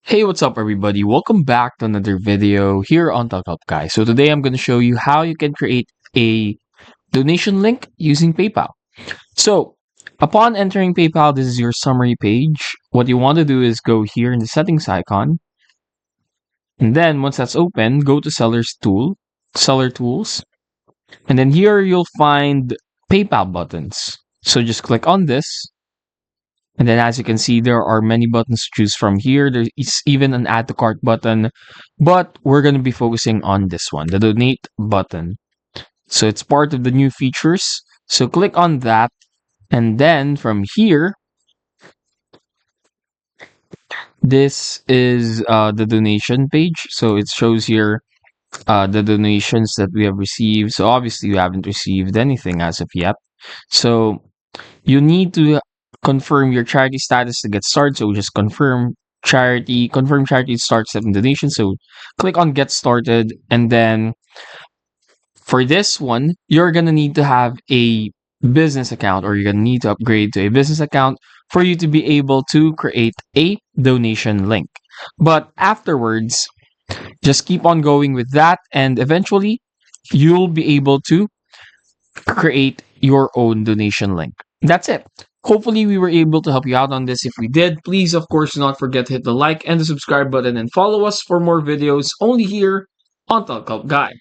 Hey, what's up everybody? Welcome back to another video here on CapCut Guy. So today I'm going to show you how you can create a donation link using PayPal. So upon entering PayPal, this is your summary page. What you want to do is go here in the settings icon. And then once that's open, go to Seller Tools. And then here you'll find PayPal buttons. So just click on this. And then as you can see, there are many buttons to choose from here. There is even an add to cart button, but we're going to be focusing on this one, the donate button. So it's part of the new features. So click on that. And then from here, this is the donation page. So it shows here the donations that we have received. So obviously we haven't received anything as of yet. So you need to confirm your charity status to get started. So just confirm charity start step donation. So click on get started. And then for this one, you're going to need to have a business account, or you're going to need to upgrade to a business account for you to be able to create a donation link. But afterwards, just keep on going with that. And eventually you'll be able to create your own donation link. That's it. Hopefully, we were able to help you out on this. If we did, please, of course, do not forget to hit the like and the subscribe button and follow us for more videos only here on CapCut Guy.